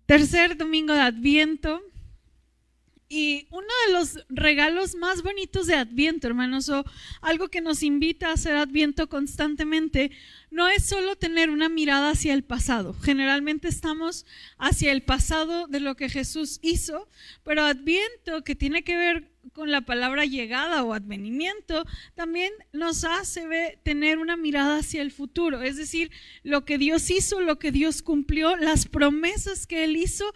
Tercer domingo de Adviento. Y uno de los regalos más bonitos de Adviento, hermanos, o algo que nos invita a hacer Adviento constantemente, no es solo tener una mirada hacia el pasado. Generalmente estamos hacia el pasado de lo que Jesús hizo, pero Adviento, que tiene que ver con la palabra llegada o advenimiento, también nos hace tener una mirada hacia el futuro, es decir, lo que Dios hizo, lo que Dios cumplió, las promesas que Él hizo.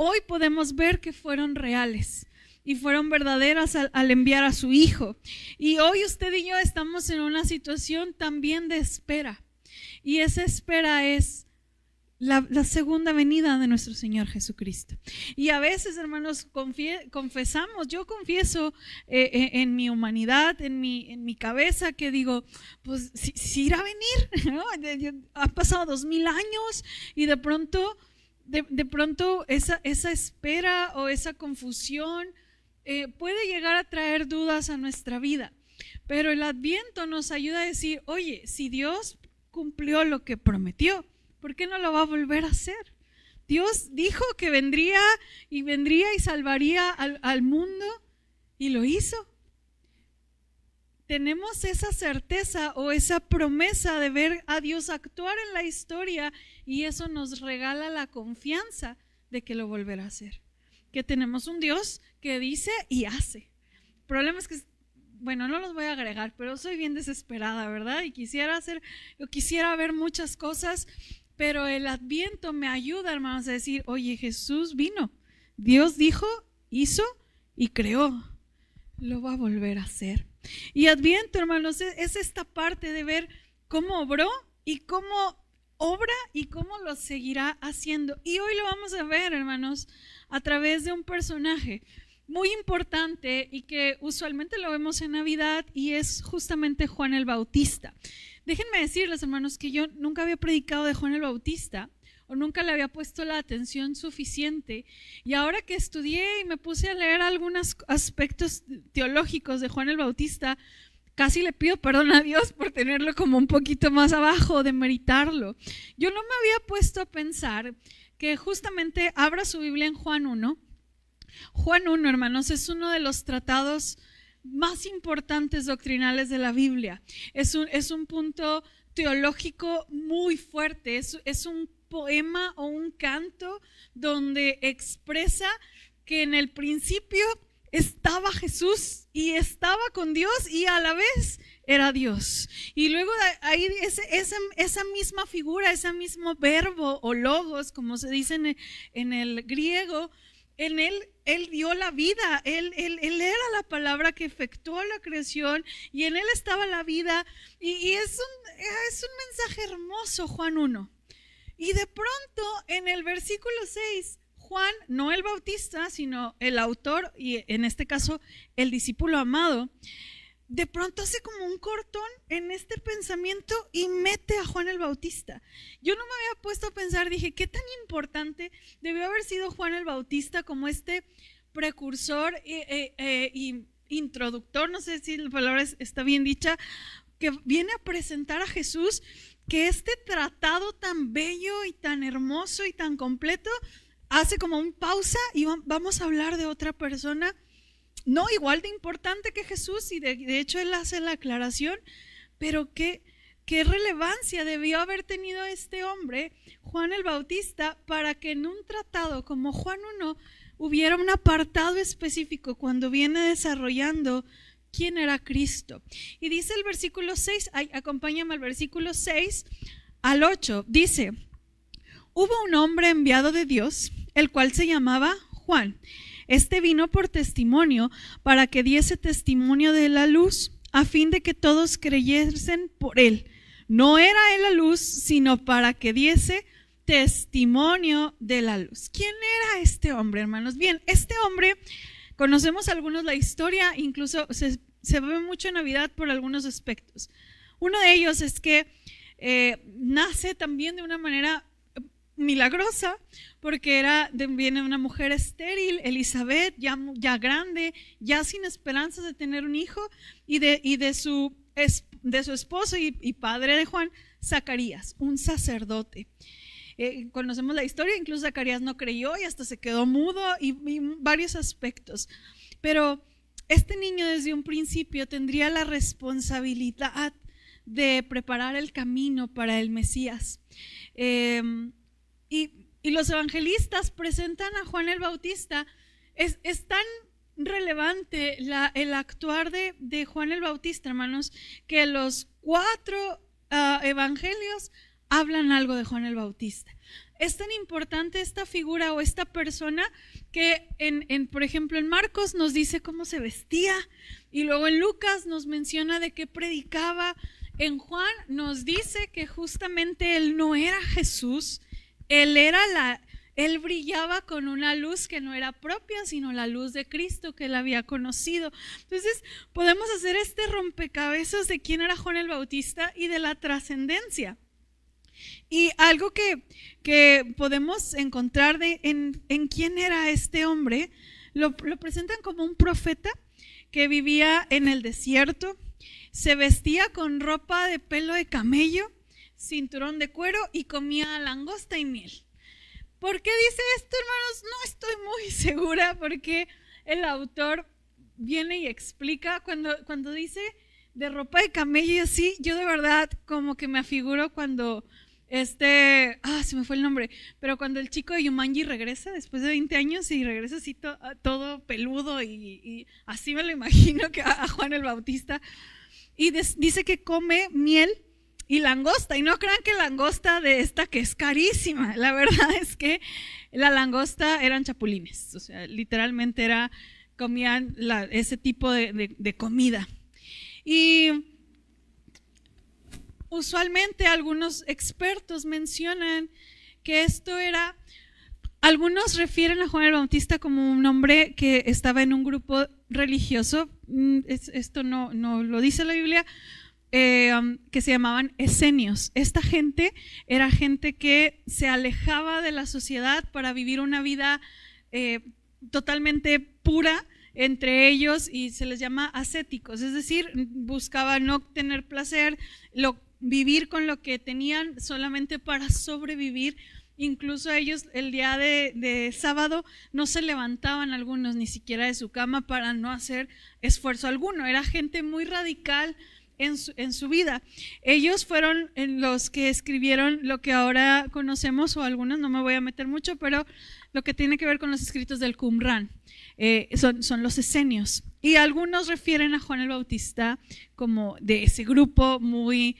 Hoy podemos ver que fueron reales y fueron verdaderas al enviar a su Hijo. Y hoy usted y yo estamos en una situación también de espera. Y esa espera es la segunda venida de nuestro Señor Jesucristo. Y a veces, hermanos, confesamos, yo confieso en mi humanidad, en mi cabeza, que digo, pues si irá a venir, ¿no? Ha pasado 2000 años y de pronto esa espera o esa confusión puede llegar a traer dudas a nuestra vida. Pero el Adviento nos ayuda a decir, oye, si Dios cumplió lo que prometió, ¿por qué no lo va a volver a hacer? Dios dijo que vendría y salvaría al mundo y lo hizo. Tenemos esa certeza o esa promesa de ver a Dios actuar en la historia, y eso nos regala la confianza de que lo volverá a hacer. Que tenemos un Dios que dice y hace. El problema es que, bueno, no los voy a agregar, pero soy bien desesperada, ¿verdad? Y quisiera ver muchas cosas, pero el Adviento me ayuda, hermanos, a decir, oye, Jesús vino, Dios dijo, hizo y creó. Lo va a volver a hacer. Y Adviento, hermanos, es esta parte de ver cómo obró y cómo obra y cómo lo seguirá haciendo. Y hoy lo vamos a ver, hermanos, a través de un personaje muy importante y que usualmente lo vemos en Navidad, y es justamente Juan el Bautista. Déjenme decirles, hermanos, que yo nunca había predicado de Juan el Bautista, o nunca le había puesto la atención suficiente, y ahora que estudié y me puse a leer algunos aspectos teológicos de Juan el Bautista, casi le pido perdón a Dios por tenerlo como un poquito más abajo, de meritarlo. Yo no me había puesto a pensar que justamente abra su Biblia en Juan 1. Juan 1, hermanos, es uno de los tratados más importantes doctrinales de la Biblia. Es un punto teológico muy fuerte, es un poema o un canto donde expresa que en el principio estaba Jesús y estaba con Dios y a la vez era Dios. Y luego ahí esa misma figura, ese mismo verbo o logos, como se dice en el griego, en él dio la vida, él era la palabra que efectuó la creación, y en él estaba la vida. Y es un mensaje hermoso, Juan 1. Y de pronto en el versículo 6, Juan, no el Bautista, sino el autor, y en este caso el discípulo amado, de pronto hace como un cortón en este pensamiento y mete a Juan el Bautista. Yo no me había puesto a pensar, dije, ¿qué tan importante debió haber sido Juan el Bautista como este precursor y introductor, no sé si la palabra está bien dicha, que viene a presentar a Jesús, que este tratado tan bello y tan hermoso y tan completo hace como un pausa y vamos a hablar de otra persona no igual de importante que Jesús, y de hecho él hace la aclaración, pero qué relevancia debió haber tenido este hombre, Juan el Bautista, para que en un tratado como Juan 1 hubiera un apartado específico cuando viene desarrollando quién era Cristo. Y dice el versículo 6, acompáñame al versículo 6 al 8, dice: hubo un hombre enviado de Dios, el cual se llamaba Juan. Este vino por testimonio, para que diese testimonio de la luz, a fin de que todos creyesen por él. No era él la luz, sino para que diese testimonio de la luz. ¿Quién era este hombre, hermanos? Bien, este hombre, conocemos algunos la historia, incluso se ve mucho en Navidad por algunos aspectos. Uno de ellos es que nace también de una manera milagrosa, porque viene una mujer estéril, Elizabeth, ya grande, ya sin esperanzas de tener un hijo, y de su esposo y padre de Juan, Zacarías, un sacerdote. conocemos la historia, incluso Zacarías no creyó y hasta se quedó mudo y varios aspectos. Pero este niño desde un principio tendría la responsabilidad de preparar el camino para el Mesías. Y los evangelistas presentan a Juan el Bautista. Es tan relevante el actuar de Juan el Bautista, hermanos, que los 4 evangelios hablan algo de Juan el Bautista. Es tan importante esta figura o esta persona que por ejemplo en Marcos nos dice cómo se vestía, y luego en Lucas nos menciona de qué predicaba. En Juan nos dice que justamente él no era Jesús, él brillaba con una luz que no era propia, sino la luz de Cristo que él había conocido. Entonces podemos hacer este rompecabezas de quién era Juan el Bautista y de la trascendencia. Y algo que podemos encontrar en quién era este hombre, lo presentan como un profeta que vivía en el desierto, se vestía con ropa de pelo de camello, cinturón de cuero y comía langosta y miel. ¿Por qué dice esto, hermanos? No estoy muy segura, porque el autor viene y explica cuando dice de ropa de camello y así. Yo de verdad como que me afiguro cuando se me fue el nombre, pero cuando el chico de Yumanji regresa después de 20 años y regresa así todo peludo y así me lo imagino que a Juan el Bautista. Y dice que come miel y langosta, y no crean que langosta de esta que es carísima. La verdad es que la langosta eran chapulines, o sea, literalmente comían ese tipo de comida. Y usualmente algunos expertos mencionan que algunos refieren a Juan el Bautista como un hombre que estaba en un grupo religioso, esto no lo dice la Biblia, que se llamaban esenios. Esta gente era gente que se alejaba de la sociedad para vivir una vida totalmente pura entre ellos, y se les llama ascéticos, es decir, buscaban no tener placer, vivir con lo que tenían solamente para sobrevivir. Incluso ellos el día de sábado no se levantaban algunos ni siquiera de su cama para no hacer esfuerzo alguno. Era gente muy radical en su vida. Ellos fueron los que escribieron lo que ahora conocemos, o algunos, no me voy a meter mucho, pero lo que tiene que ver con los escritos del Qumran. Son los esenios. Y algunos refieren a Juan el Bautista como de ese grupo muy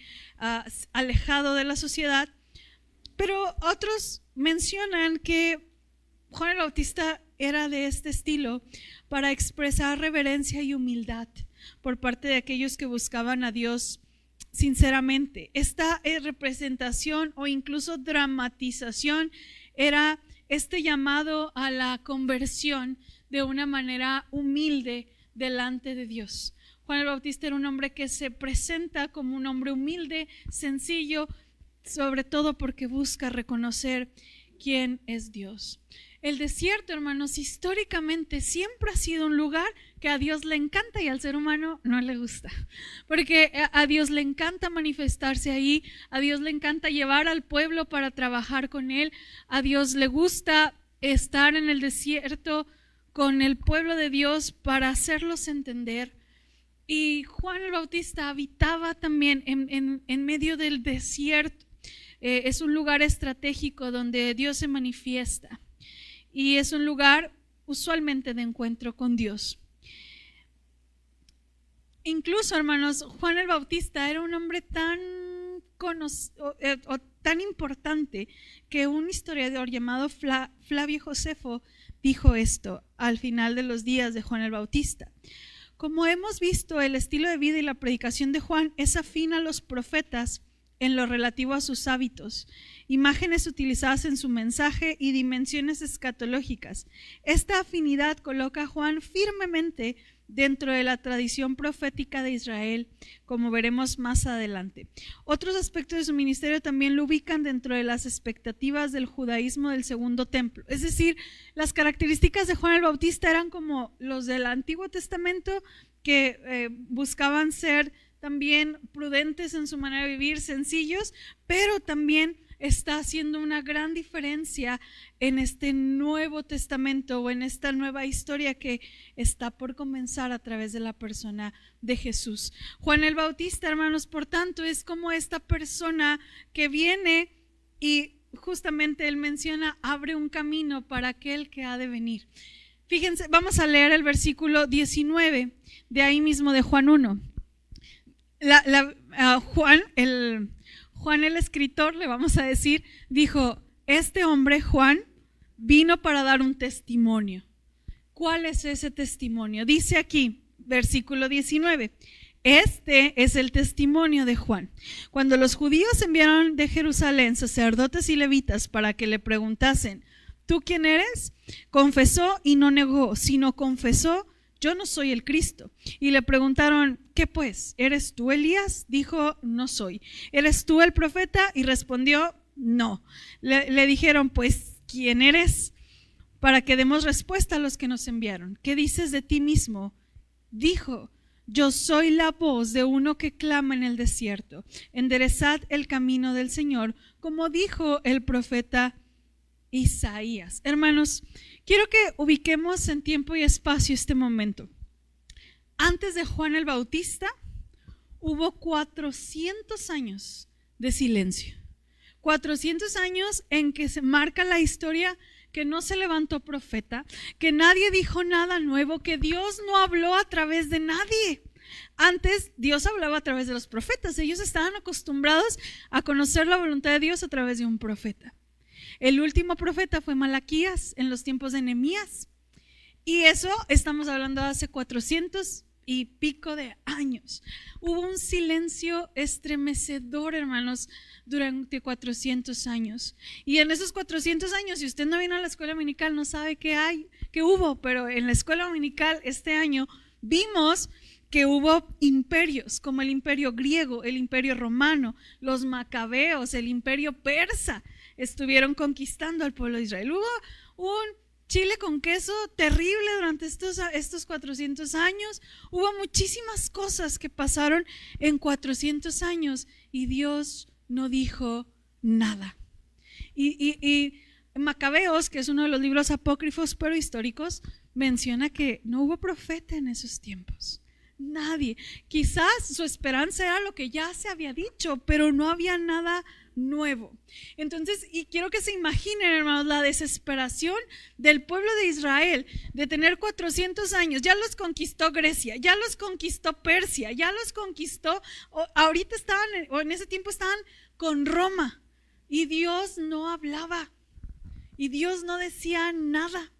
alejado de la sociedad, pero otros mencionan que Juan el Bautista era de este estilo para expresar reverencia y humildad por parte de aquellos que buscaban a Dios sinceramente. Esta representación o incluso dramatización era este llamado a la conversión de una manera humilde delante de Dios. Juan el Bautista era un hombre que se presenta como un hombre humilde, sencillo, sobre todo porque busca reconocer quién es Dios. El desierto, hermanos, históricamente siempre ha sido un lugar que a Dios le encanta y al ser humano no le gusta, porque a Dios le encanta manifestarse ahí, a Dios le encanta llevar al pueblo para trabajar con él, a Dios le gusta estar en el desierto con el pueblo de Dios para hacerlos entender. Y Juan el Bautista habitaba también en medio del desierto. Es un lugar estratégico donde Dios se manifiesta y es un lugar usualmente de encuentro con Dios. Incluso, hermanos, Juan el Bautista era un hombre tan importante que un historiador llamado Flavio Josefo dijo esto al final de los días de Juan el Bautista: como hemos visto, el estilo de vida y la predicación de Juan es afín a los profetas en lo relativo a sus hábitos, imágenes utilizadas en su mensaje y dimensiones escatológicas. Esta afinidad coloca a Juan firmemente dentro de la tradición profética de Israel, como veremos más adelante. Otros aspectos de su ministerio también lo ubican dentro de las expectativas del judaísmo del segundo templo. Es decir, las características de Juan el Bautista eran como los del Antiguo Testamento, que buscaban ser también prudentes en su manera de vivir, sencillos, pero también está haciendo una gran diferencia en este Nuevo Testamento o en esta nueva historia que está por comenzar a través de la persona de Jesús. Juan el Bautista, hermanos, por tanto, es como esta persona que viene y justamente él menciona, abre un camino para aquel que ha de venir. Fíjense, vamos a leer el versículo 19 de ahí mismo de Juan 1. Juan el escritor, le vamos a decir, dijo, este hombre, Juan, vino para dar un testimonio. ¿Cuál es ese testimonio? Dice aquí, versículo 19, este es el testimonio de Juan. Cuando los judíos enviaron de Jerusalén sacerdotes y levitas para que le preguntasen, ¿tú quién eres? Confesó y no negó, sino confesó, yo no soy el Cristo. Y le preguntaron, ¿qué pues? ¿Eres tú Elías? Dijo, no soy. ¿Eres tú el profeta? Y respondió, no. Le dijeron, pues, ¿quién eres? Para que demos respuesta a los que nos enviaron. ¿Qué dices de ti mismo? Dijo, yo soy la voz de uno que clama en el desierto. Enderezad el camino del Señor, como dijo el profeta Isaías. Hermanos, quiero que ubiquemos en tiempo y espacio este momento. Antes de Juan el Bautista hubo 400 años de silencio. 400 años en que se marca la historia que no se levantó profeta, que nadie dijo nada nuevo, que Dios no habló a través de nadie. Antes Dios hablaba a través de los profetas. Ellos estaban acostumbrados a conocer la voluntad de Dios a través de un profeta. El último profeta fue Malaquías en los tiempos de Nehemías. Y eso estamos hablando de hace 400 y pico de años. Hubo un silencio estremecedor, hermanos, durante 400 años. Y en esos 400 años, si usted no vino a la escuela dominical, no sabe qué hubo, pero en la escuela dominical este año vimos que hubo imperios, como el imperio griego, el imperio romano, los macabeos, el imperio persa, estuvieron conquistando al pueblo de Israel. Hubo un chile con queso terrible durante estos 400 años. Hubo muchísimas cosas que pasaron en 400 años y Dios no dijo nada. Y Macabeos, que es uno de los libros apócrifos pero históricos, menciona que no hubo profeta en esos tiempos. Nadie. Quizás su esperanza era lo que ya se había dicho, pero no había nada nuevo. Entonces, y quiero que se imaginen, hermanos, la desesperación del pueblo de Israel de tener 400 años. Ya los conquistó Grecia, ya los conquistó Persia, ya los conquistó, ahorita estaban, o en ese tiempo estaban con Roma, y Dios no hablaba y Dios no decía nada.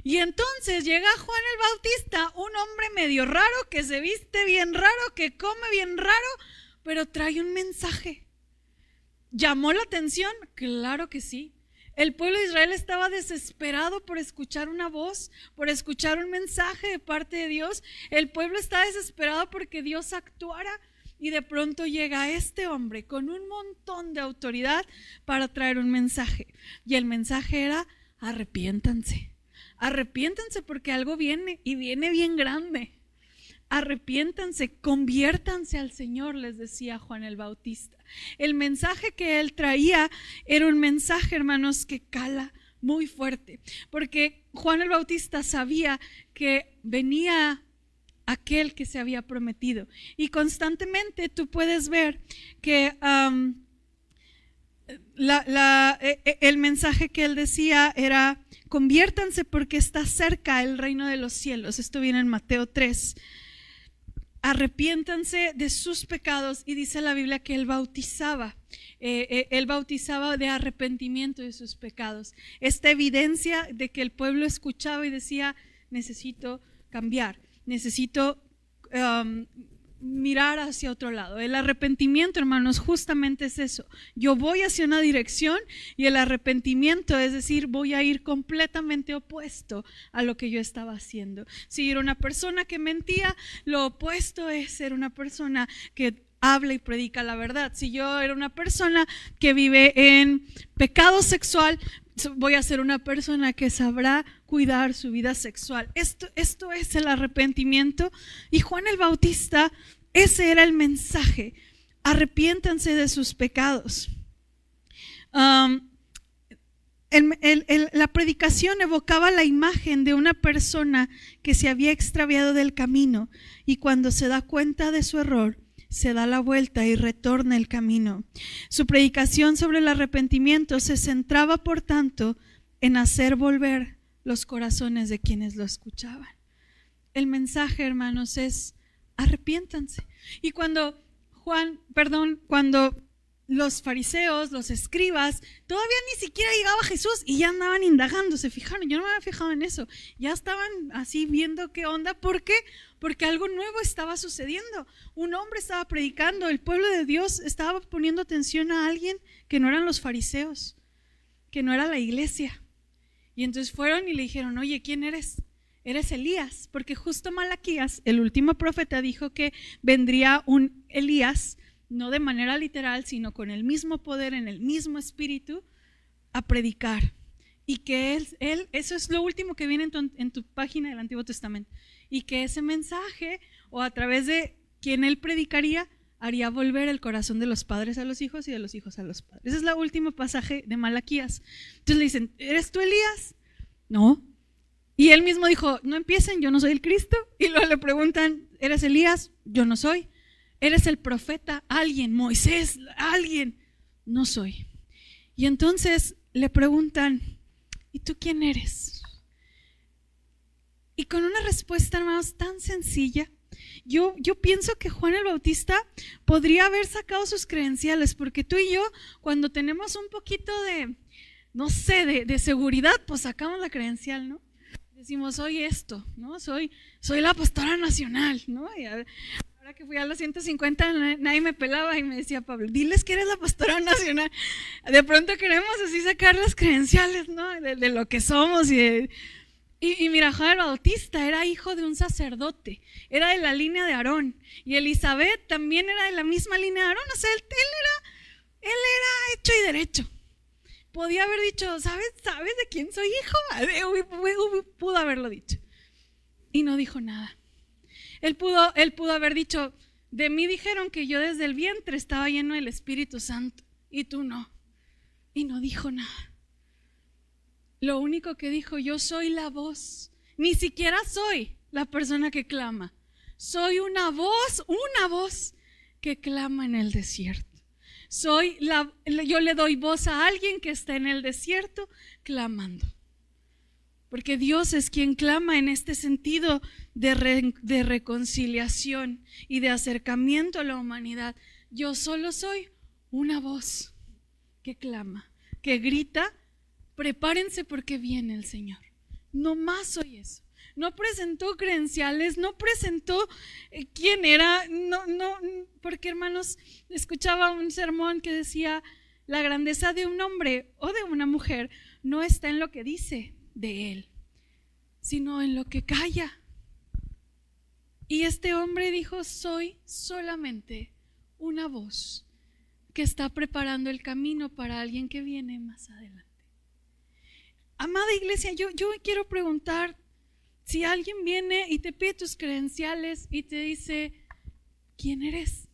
Y entonces llega Juan el Bautista, un hombre medio raro, que se viste bien raro, que come bien raro, pero trae un mensaje. ¿Llamó la atención? Claro que sí. El pueblo de Israel estaba desesperado por escuchar una voz, por escuchar un mensaje de parte de Dios. El pueblo está desesperado porque Dios actuara. Y de pronto llega este hombre con un montón de autoridad para traer un mensaje. Y el mensaje era: arrepiéntanse. Arrepiéntanse porque algo viene, y viene bien grande. Arrepiéntanse, conviértanse al Señor, les decía Juan el Bautista. El mensaje que él traía era un mensaje, hermanos, que cala muy fuerte, porque Juan el Bautista sabía que venía aquel que se había prometido. Y constantemente tú puedes ver que el mensaje que él decía era: conviértanse porque está cerca el reino de los cielos. Esto viene en Mateo 3. Arrepiéntanse de sus pecados, y dice la Biblia que él bautizaba de arrepentimiento de sus pecados. Esta evidencia de que el pueblo escuchaba y decía: necesito cambiar, necesito mirar hacia otro lado. El arrepentimiento, hermanos, justamente es eso. Yo voy hacia una dirección, y el arrepentimiento es decir, voy a ir completamente opuesto a lo que yo estaba haciendo. Si yo era una persona que mentía, lo opuesto es ser una persona que habla y predica la verdad. Si yo era una persona que vive en pecado sexual, voy a ser una persona que sabrá cuidar su vida sexual. Esto es el arrepentimiento. Y Juan el Bautista, ese era el mensaje: arrepiéntanse de sus pecados. La predicación evocaba la imagen de una persona que se había extraviado del camino y cuando se da cuenta de su error, se da la vuelta y retorna el camino. Su predicación sobre el arrepentimiento se centraba, por tanto, en hacer volver los corazones de quienes lo escuchaban. El mensaje, hermanos, es arrepiéntanse. Y cuando los fariseos, los escribas, todavía ni siquiera llegaba Jesús y ya andaban indagando, ¿se fijaron? Yo no me había fijado en eso. Ya estaban así viendo qué onda. ¿Por qué? Porque algo nuevo estaba sucediendo. Un hombre estaba predicando, el pueblo de Dios estaba poniendo atención a alguien que no eran los fariseos, que no era la iglesia. Y entonces fueron y le dijeron, oye, ¿quién eres? Eres Elías, porque justo Malaquías, el último profeta, dijo que vendría un Elías, no de manera literal, sino con el mismo poder, en el mismo espíritu, a predicar. Y que él eso es lo último que viene en tu página del Antiguo Testamento. Y que ese mensaje, o a través de quien él predicaría, haría volver el corazón de los padres a los hijos y de los hijos a los padres. Ese es el último pasaje de Malaquías. Entonces le dicen, ¿eres tú Elías? No. Y él mismo dijo, no empiecen, yo no soy el Cristo. Y luego le preguntan, ¿eres Elías? Yo no soy. ¿Eres el profeta? Alguien, Moisés, alguien. No soy. Y entonces le preguntan, ¿y tú quién eres? Y con una respuesta, hermanos, tan sencilla, yo pienso que Juan el Bautista podría haber sacado sus credenciales, porque tú y yo, cuando tenemos un poquito de, no sé, de seguridad, pues sacamos la credencial, ¿no? Decimos, soy esto, ¿no? Soy la pastora nacional, ¿no? Y ahora que fui a los 150, nadie me pelaba y me decía, Pablo, diles que eres la pastora nacional. De pronto queremos así sacar las credenciales, ¿no? De lo que somos. Y mira, Juan el Bautista era hijo de un sacerdote, era de la línea de Aarón. Y Elizabeth también era de la misma línea de Aarón. O sea, él era hecho y derecho. Podía haber dicho, ¿sabes de quién soy hijo? Pudo haberlo dicho. Y no dijo nada. Él pudo haber dicho, de mí dijeron que yo desde el vientre estaba lleno del Espíritu Santo y tú no. Y no dijo nada. Lo único que dijo, yo soy la voz. Ni siquiera soy la persona que clama. Soy una voz que clama en el desierto. Yo le doy voz a alguien que está en el desierto clamando. Porque Dios es quien clama en este sentido de reconciliación y de acercamiento a la humanidad. Yo solo soy una voz que clama, que grita, prepárense porque viene el Señor. No más soy eso. No presentó credenciales, no presentó quién era, no, porque hermanos, escuchaba un sermón que decía, la grandeza de un hombre o de una mujer no está en lo que dice de él, sino en lo que calla. Y este hombre dijo, soy solamente una voz que está preparando el camino para alguien que viene más adelante. Amada iglesia, yo quiero preguntar, si alguien viene y te pide tus credenciales y te dice, ¿quién eres?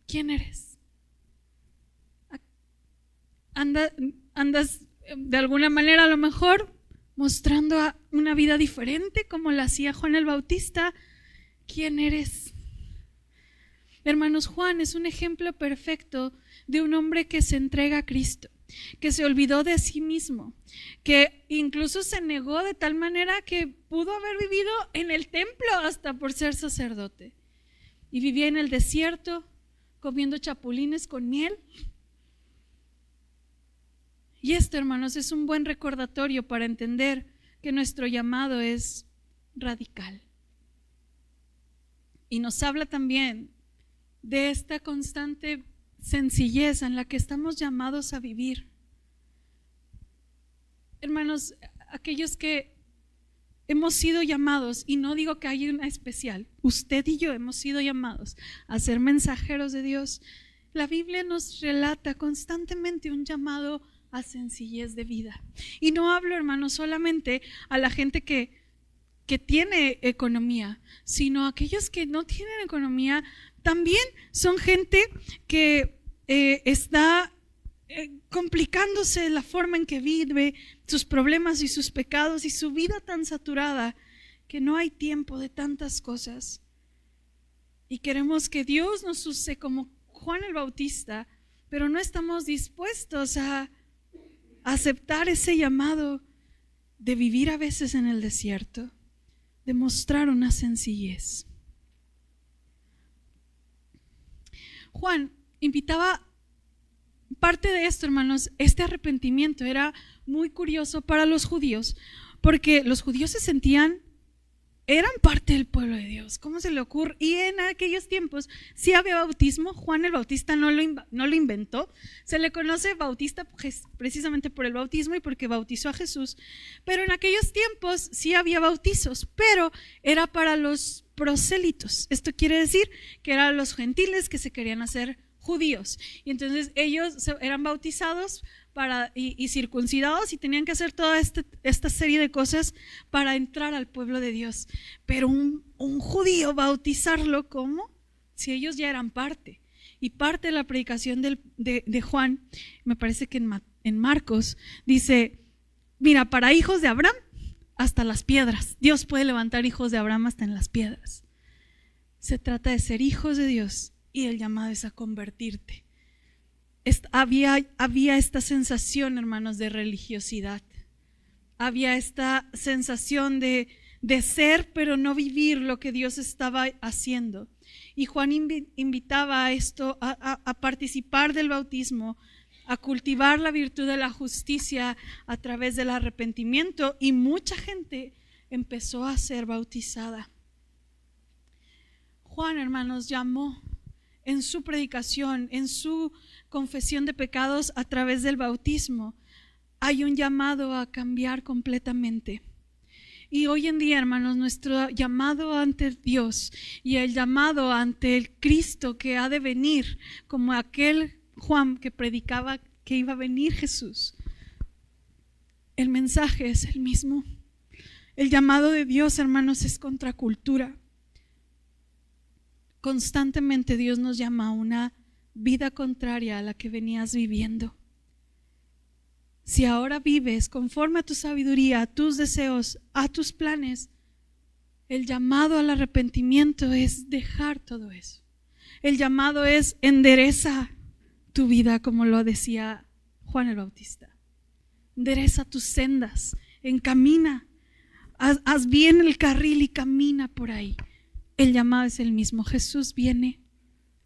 ¿Quién eres? Andas de alguna manera a lo mejor mostrando una vida diferente como la hacía Juan el Bautista. ¿Quién eres? Hermanos, Juan es un ejemplo perfecto de un hombre que se entrega a Cristo, que se olvidó de sí mismo, que incluso se negó de tal manera que pudo haber vivido en el templo hasta por ser sacerdote, y vivía en el desierto comiendo chapulines con miel. Y esto, hermanos, es un buen recordatorio para entender que nuestro llamado es radical, y nos habla también de esta constante sencillez en la que estamos llamados a vivir. Hermanos, aquellos que hemos sido llamados, y no digo que haya una especial, usted y yo hemos sido llamados a ser mensajeros de Dios. La Biblia nos relata constantemente un llamado a sencillez de vida. Y no hablo, hermanos, solamente a la gente que tiene economía, sino a aquellos que no tienen economía. También son gente que está complicándose la forma en que vive, sus problemas y sus pecados y su vida tan saturada que no hay tiempo de tantas cosas. Y queremos que Dios nos use como Juan el Bautista, pero no estamos dispuestos a aceptar ese llamado de vivir a veces en el desierto, de mostrar una sencillez. Juan invitaba, parte de esto, hermanos, este arrepentimiento era muy curioso para los judíos, porque los judíos se sentían, eran parte del pueblo de Dios. ¿Cómo se le ocurre? Y en aquellos tiempos sí había bautismo. Juan el Bautista no lo inventó. Se le conoce Bautista precisamente por el bautismo y porque bautizó a Jesús. Pero en aquellos tiempos sí había bautizos, pero era para los prosélitos. Esto quiere decir que eran los gentiles que se querían hacer judíos. Y entonces ellos eran bautizados y circuncidados y tenían que hacer toda esta serie de cosas para entrar al pueblo de Dios. Pero un judío bautizarlo, ¿cómo? Si ellos ya eran parte. Y parte de la predicación de Juan, me parece que en Marcos, dice, mira, para hijos de Abraham, hasta las piedras. Dios puede levantar hijos de Abraham hasta en las piedras. Se trata de ser hijos de Dios y el llamado es a convertirte. Había esta sensación, hermanos, de religiosidad. Había esta sensación de ser, pero no vivir lo que Dios estaba haciendo. Y Juan invitaba a esto, a participar del bautismo, a cultivar la virtud de la justicia a través del arrepentimiento, y mucha gente empezó a ser bautizada. Juan, hermanos, llamó en su predicación, en su confesión de pecados a través del bautismo. Hay un llamado a cambiar completamente. Y hoy en día, hermanos, nuestro llamado ante Dios y el llamado ante el Cristo que ha de venir, como aquel Juan que predicaba que iba a venir Jesús, el mensaje es el mismo. El llamado de Dios, hermanos, es contracultura. Constantemente Dios nos llama a una vida contraria a la que venías viviendo. Si ahora vives conforme a tu sabiduría, a tus deseos, a tus planes, el llamado al arrepentimiento es dejar todo eso. El llamado es endereza tu vida, como lo decía Juan el Bautista. Endereza tus sendas, encamina, haz bien el carril y camina por ahí. El llamado es el mismo. Jesús viene,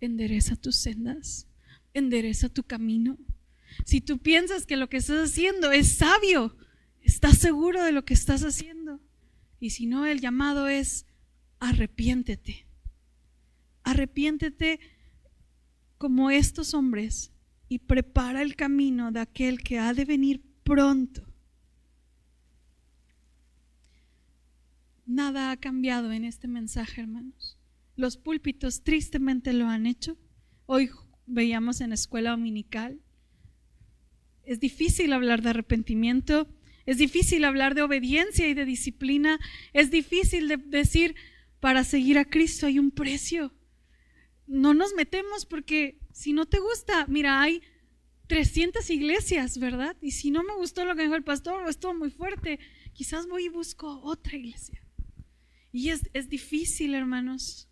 endereza tus sendas, endereza tu camino. Si tú piensas que lo que estás haciendo es sabio, estás seguro de lo que estás haciendo. Y si no, el llamado es arrepiéntete. Arrepiéntete como estos hombres y prepara el camino de aquel que ha de venir pronto. Nada ha cambiado en este mensaje, hermanos. Los púlpitos tristemente lo han hecho. Hoy veíamos en escuela dominical. Es difícil hablar de arrepentimiento, es difícil hablar de obediencia y de disciplina, es difícil de decir, para seguir a Cristo hay un precio. No nos metemos porque si no te gusta, mira, hay 300 iglesias, ¿verdad? Y si no me gustó lo que dijo el pastor o estuvo muy fuerte, quizás voy y busco otra iglesia. Y es difícil, hermanos.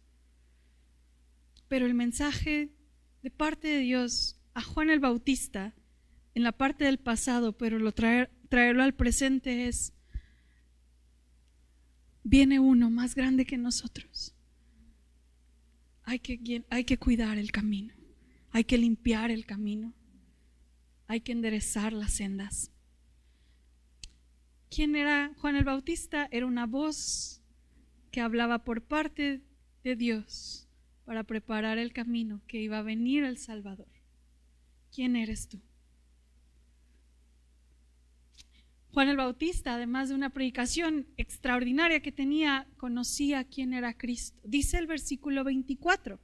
Pero el mensaje de parte de Dios a Juan el Bautista, en la parte del pasado, pero traerlo al presente es: viene uno más grande que nosotros. Hay que cuidar el camino, hay que limpiar el camino, hay que enderezar las sendas. ¿Quién era Juan el Bautista? Era una voz que hablaba por parte de Dios para preparar el camino que iba a venir el Salvador. ¿Quién eres tú? Juan el Bautista, además de una predicación extraordinaria que tenía, conocía quién era Cristo. Dice el versículo 24: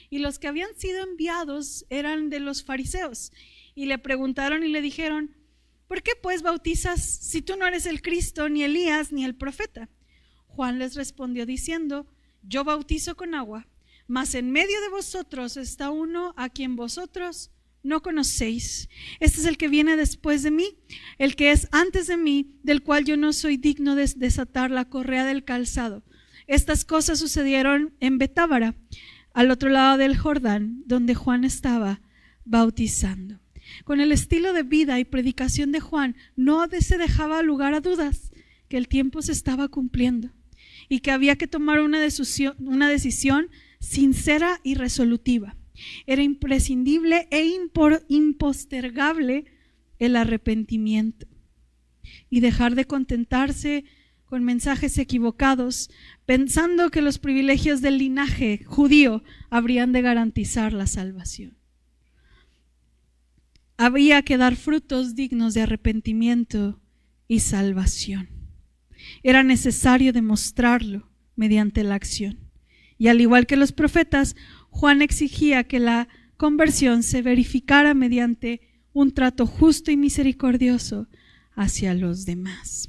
y los que habían sido enviados eran de los fariseos, y le preguntaron y le dijeron: ¿por qué pues bautizas si tú no eres el Cristo, ni Elías, ni el profeta? Juan les respondió diciendo: yo bautizo con agua, mas en medio de vosotros está uno a quien vosotros no conocéis. Este es el que viene después de mí, el que es antes de mí, del cual yo no soy digno de desatar la correa del calzado. Estas cosas sucedieron en Betábara, al otro lado del Jordán, donde Juan estaba bautizando. Con el estilo de vida y predicación de Juan, no se dejaba lugar a dudas que el tiempo se estaba cumpliendo y que había que tomar una decisión sincera y resolutiva. Era imprescindible e impostergable el arrepentimiento y dejar de contentarse con mensajes equivocados, pensando que los privilegios del linaje judío habrían de garantizar la salvación. Había que dar frutos dignos de arrepentimiento y salvación. Era necesario demostrarlo mediante la acción. Y al igual que los profetas, Juan exigía que la conversión se verificara mediante un trato justo y misericordioso hacia los demás.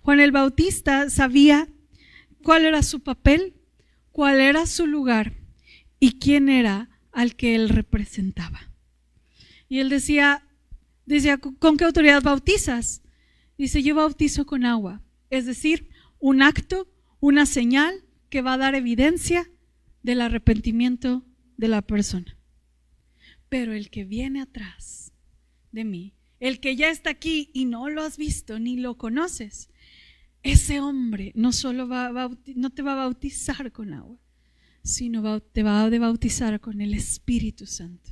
Juan el Bautista sabía cuál era su papel, cuál era su lugar y quién era al que él representaba. Y él decía, ¿con qué autoridad bautizas? Dice, yo bautizo con agua, es decir, un acto, una señal que va a dar evidencia del arrepentimiento de la persona. Pero el que viene atrás de mí, el que ya está aquí y no lo has visto ni lo conoces, ese hombre no solo no te va a bautizar con agua, sino te va a bautizar con el Espíritu Santo.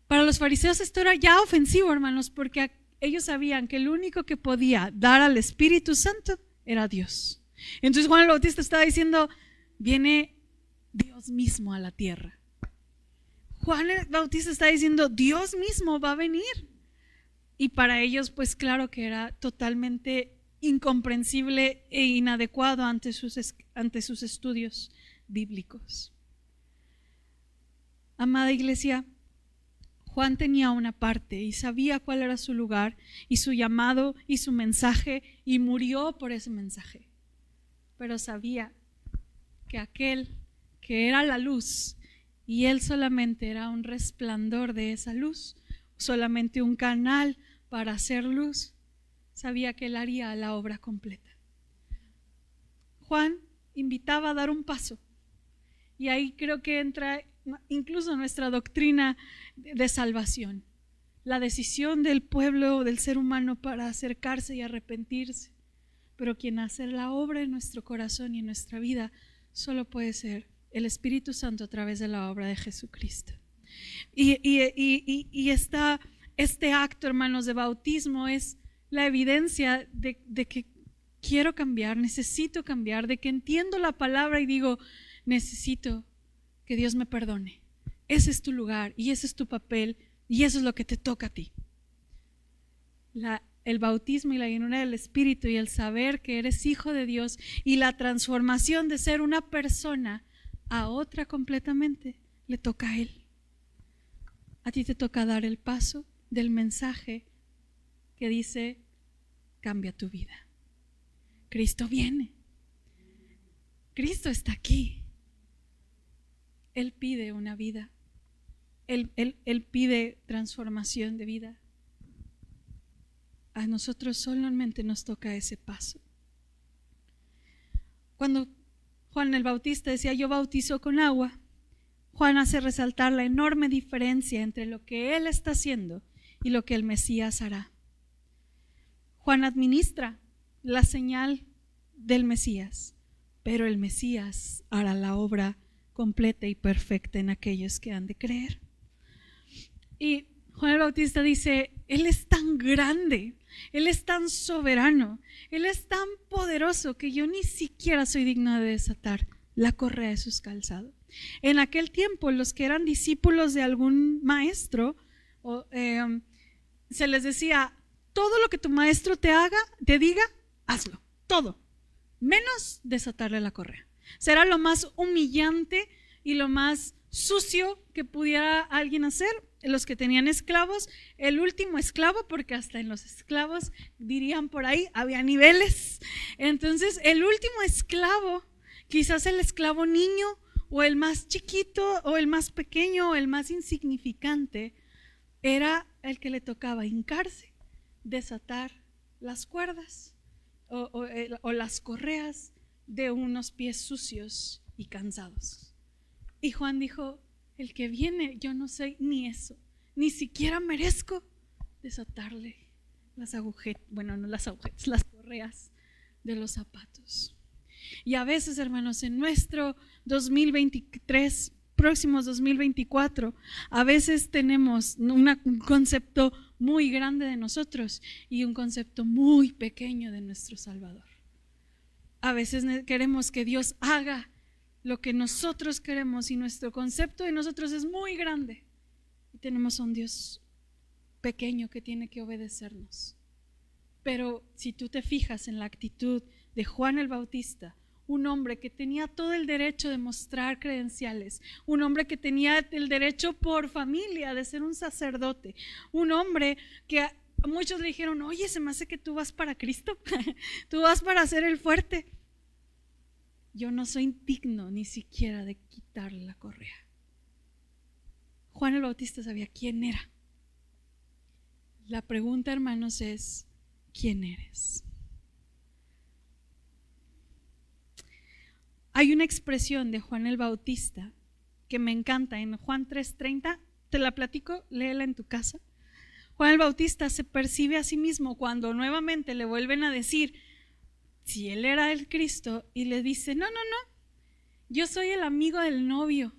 Para los fariseos esto era ya ofensivo, hermanos, porque ellos sabían que el único que podía dar al Espíritu Santo era Dios. Entonces Juan el Bautista estaba diciendo, viene Dios mismo a la tierra. Juan el Bautista está diciendo, Dios mismo va a venir. Y para ellos, pues claro que era totalmente incomprensible e inadecuado ante sus estudios bíblicos. Amada iglesia, Juan tenía una parte y sabía cuál era su lugar y su llamado y su mensaje y murió por ese mensaje. Pero sabía que aquel que era la luz y él solamente era un resplandor de esa luz, solamente un canal para hacer luz, sabía que él haría la obra completa. Juan invitaba a dar un paso y ahí creo que entra incluso nuestra doctrina de salvación, la decisión del pueblo, del ser humano para acercarse y arrepentirse. Pero quien hace la obra en nuestro corazón y en nuestra vida solo puede ser el Espíritu Santo a través de la obra de Jesucristo. Y este acto, hermanos, de bautismo es la evidencia de que quiero cambiar, necesito cambiar, de que entiendo la palabra y digo, necesito que Dios me perdone. Ese es tu lugar y ese es tu papel y eso es lo que te toca a ti. El bautismo y la llenura del Espíritu y el saber que eres hijo de Dios y la transformación de ser una persona a otra completamente, le toca a Él. A ti te toca dar el paso del mensaje que dice, cambia tu vida. Cristo viene. Cristo está aquí. Él pide una vida. Él pide transformación de vida. A nosotros solamente nos toca ese paso. Cuando Juan el Bautista decía, yo bautizo con agua, Juan hace resaltar la enorme diferencia entre lo que él está haciendo y lo que el Mesías hará. Juan administra la señal del Mesías, pero el Mesías hará la obra completa y perfecta en aquellos que han de creer. Y Juan el Bautista dice, Él es tan grande, Él es tan soberano, Él es tan poderoso que yo ni siquiera soy digno de desatar la correa de sus calzados. En aquel tiempo, los que eran discípulos de algún maestro, se les decía, todo lo que tu maestro te diga, hazlo, todo, menos desatarle la correa. Será lo más humillante y lo más sucio que pudiera alguien hacer. Los que tenían esclavos, el último esclavo, porque hasta en los esclavos, dirían por ahí, había niveles. Entonces, el último esclavo, quizás el esclavo niño o el más chiquito, o el más pequeño, o el más insignificante, era el que le tocaba hincarse, desatar las cuerdas o las correas de unos pies sucios y cansados. Y Juan dijo, el que viene, yo no soy ni eso, ni siquiera merezco desatarle las agujetas, las correas de los zapatos. Y a veces, hermanos, en nuestro 2023, próximos 2024, a veces tenemos un concepto muy grande de nosotros y un concepto muy pequeño de nuestro Salvador. A veces queremos que Dios haga lo que nosotros queremos y nuestro concepto de nosotros es muy grande. Y tenemos a un Dios pequeño que tiene que obedecernos. Pero si tú te fijas en la actitud de Juan el Bautista, un hombre que tenía todo el derecho de mostrar credenciales, un hombre que tenía el derecho por familia de ser un sacerdote, un hombre que a muchos le dijeron, oye, se me hace que tú vas para Cristo, tú vas para ser el fuerte. Yo no soy digno ni siquiera de quitarle la correa. Juan el Bautista sabía quién era. La pregunta, hermanos, es, ¿quién eres? Hay una expresión de Juan el Bautista que me encanta en Juan 3:30, te la platico, léela en tu casa. Juan el Bautista se percibe a sí mismo cuando nuevamente le vuelven a decir si él era el Cristo y le dice, no, yo soy el amigo del novio.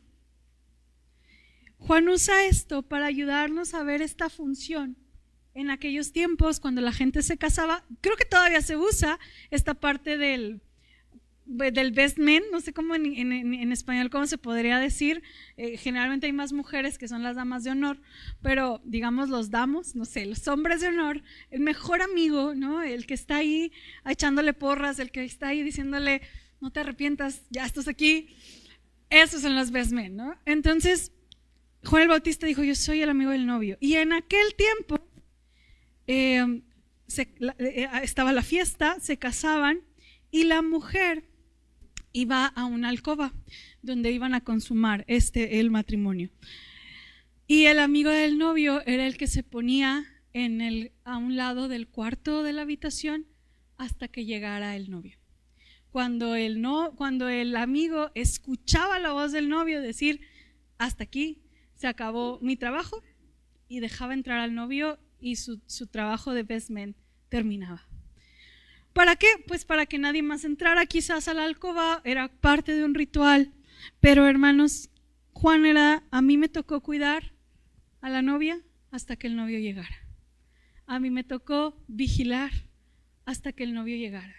Juan usa esto para ayudarnos a ver esta función. En aquellos tiempos, cuando la gente se casaba, creo que todavía se usa esta parte del best man, no sé cómo en español cómo se podría decir, generalmente hay más mujeres que son las damas de honor, pero digamos los damos, no sé, los hombres de honor, el mejor amigo, ¿no? El que está ahí echándole porras, el que está ahí diciéndole no te arrepientas, ya estás aquí, esos son los best men, ¿no? Entonces Juan el Bautista dijo, yo soy el amigo del novio, y en aquel tiempo estaba la fiesta, se casaban y la mujer iba a una alcoba donde iban a consumar el matrimonio. Y el amigo del novio era el que se ponía a un lado del cuarto de la habitación hasta que llegara el novio. Cuando el amigo escuchaba la voz del novio decir, hasta aquí se acabó mi trabajo, y dejaba entrar al novio y su trabajo de best man terminaba. ¿Para qué? Pues para que nadie más entrara quizás a la alcoba, era parte de un ritual. Pero hermanos, a mí me tocó cuidar a la novia hasta que el novio llegara. A mí me tocó vigilar hasta que el novio llegara.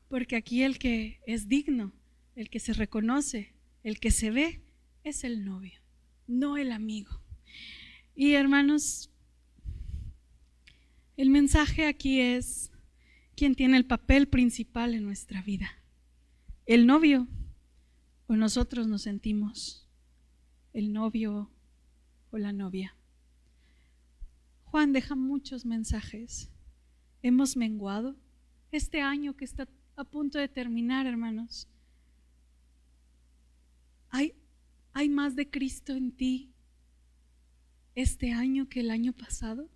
Porque aquí el que es digno, el que se reconoce, el que se ve, es el novio, no el amigo. Y hermanos, el mensaje aquí es, ¿quién tiene el papel principal en nuestra vida? ¿El novio o nosotros nos sentimos el novio o la novia? Juan deja muchos mensajes. Hemos menguado. Este año que está a punto de terminar, hermanos, ¿hay más de Cristo en ti este año que el año pasado?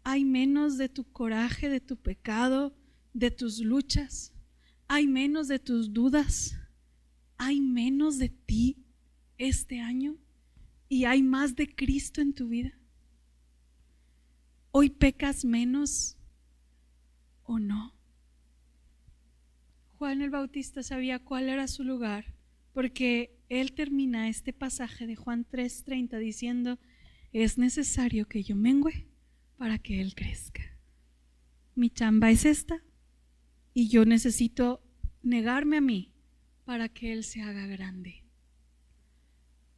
¿Hay menos de tu coraje, de tu pecado, de tus luchas? ¿Hay menos de tus dudas? ¿Hay menos de ti este año? ¿Y hay más de Cristo en tu vida? ¿Hoy pecas menos o no? Juan el Bautista sabía cuál era su lugar, porque él termina este pasaje de Juan 3:30 diciendo, es necesario que yo mengüe para que él crezca. Mi chamba es esta y yo necesito negarme a mí para que él se haga grande.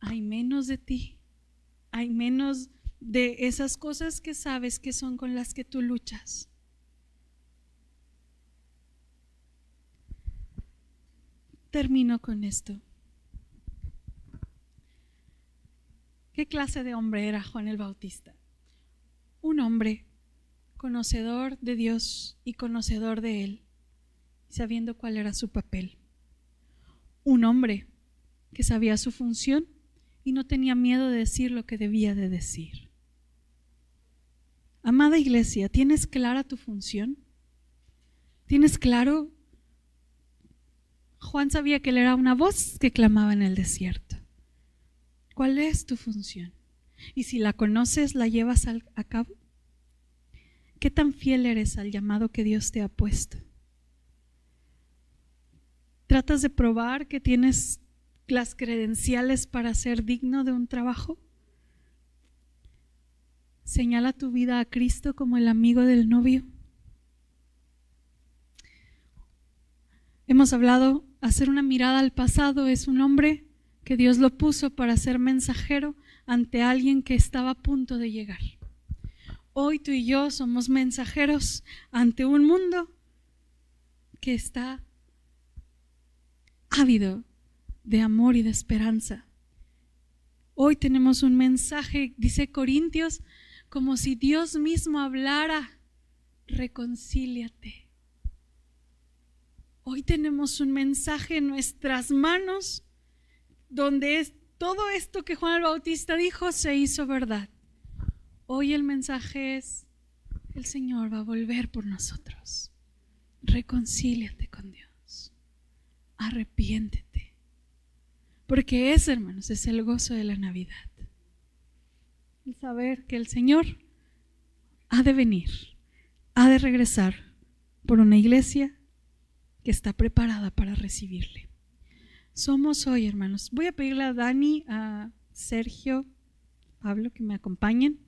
Hay menos de ti, hay menos de esas cosas que sabes que son con las que tú luchas. Termino con esto. ¿Qué clase de hombre era Juan el Bautista? Un hombre conocedor de Dios y conocedor de Él, sabiendo cuál era su papel. Un hombre que sabía su función y no tenía miedo de decir lo que debía de decir. Amada iglesia, ¿tienes clara tu función? ¿Tienes claro? Juan sabía que él era una voz que clamaba en el desierto. ¿Cuál es tu función? Y si la conoces, ¿la llevas a cabo? ¿Qué tan fiel eres al llamado que Dios te ha puesto? ¿Tratas de probar que tienes las credenciales para ser digno de un trabajo? ¿Señala tu vida a Cristo como el amigo del novio? Hemos hablado, hacer una mirada al pasado es un hombre que Dios lo puso para ser mensajero ante alguien que estaba a punto de llegar. Hoy tú y yo somos mensajeros ante un mundo que está ávido de amor y de esperanza. Hoy tenemos un mensaje, dice Corintios, como si Dios mismo hablara: reconcíliate. Hoy tenemos un mensaje en nuestras manos donde todo esto que Juan el Bautista dijo se hizo verdad. Hoy el mensaje es: el Señor va a volver por nosotros. Reconcíliate con Dios. Arrepiéntete. Porque ese, hermanos, es el gozo de la Navidad. El saber que el Señor ha de venir, ha de regresar por una iglesia que está preparada para recibirle. Somos hoy, hermanos. Voy a pedirle a Dani, a Sergio, Pablo, que me acompañen.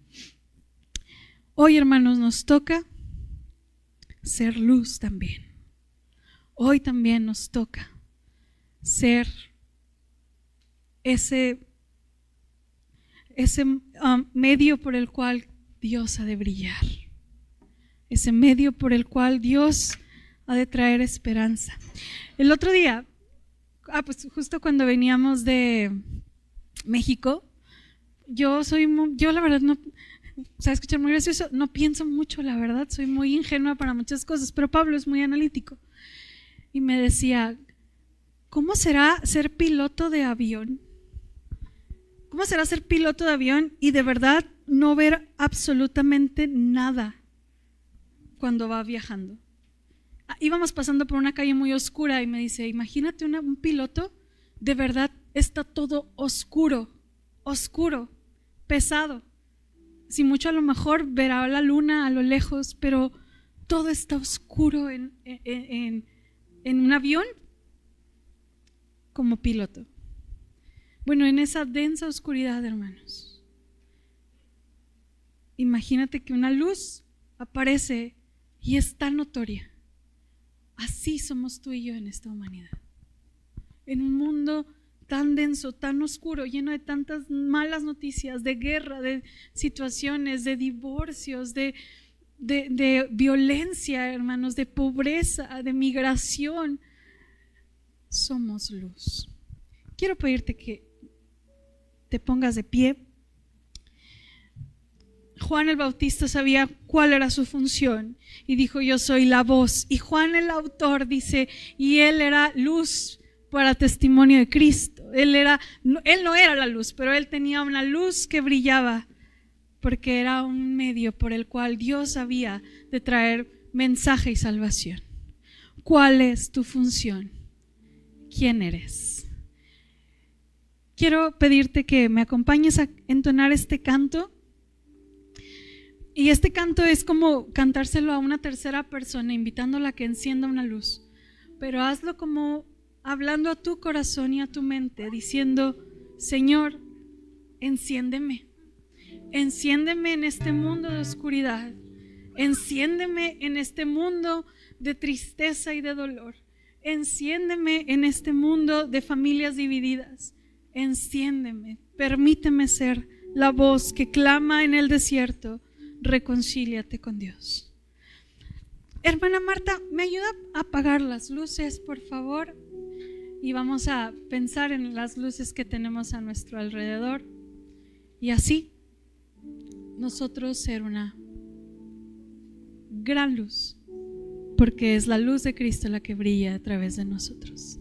Hoy, hermanos, nos toca ser luz también. Hoy también nos toca ser ese medio por el cual Dios ha de brillar. Ese medio por el cual Dios ha de traer esperanza. El otro día, pues justo cuando veníamos de México, yo la verdad no, o sea, escuchar muy gracioso, no pienso mucho, la verdad, soy muy ingenua para muchas cosas, pero Pablo es muy analítico y me decía: ¿cómo será ser piloto de avión? ¿Cómo será ser piloto de avión y de verdad no ver absolutamente nada cuando va viajando? Íbamos pasando por una calle muy oscura y me dice: imagínate un piloto, de verdad está todo oscuro, pesado. Si mucho a lo mejor verá la luna a lo lejos, pero todo está oscuro en un avión como piloto. Bueno, en esa densa oscuridad, hermanos, imagínate que una luz aparece y es tan notoria. Así somos tú y yo en esta humanidad. En un mundo tan denso, tan oscuro, lleno de tantas malas noticias, de guerra, de situaciones, de divorcios, de violencia, hermanos, de pobreza, de migración, somos luz. Quiero pedirte que te pongas de pie. Juan el Bautista sabía cuál era su función y dijo: yo soy la voz. Y Juan el autor dice: y él era luz para testimonio de Cristo. Él no era la luz, pero él tenía una luz que brillaba porque era un medio por el cual Dios había de traer mensaje y salvación. ¿Cuál es tu función? ¿Quién eres? Quiero pedirte que me acompañes a entonar este canto. Y este canto es como cantárselo a una tercera persona, invitándola a que encienda una luz. Pero hazlo como hablando a tu corazón y a tu mente, diciendo: Señor, enciéndeme. Enciéndeme en este mundo de oscuridad. Enciéndeme en este mundo de tristeza y de dolor. Enciéndeme en este mundo de familias divididas. Enciéndeme, permíteme ser la voz que clama en el desierto: reconcíliate con Dios. Hermana Marta, ¿me ayuda a apagar las luces, por favor? Y vamos a pensar en las luces que tenemos a nuestro alrededor y así nosotros ser una gran luz, porque es la luz de Cristo la que brilla a través de nosotros.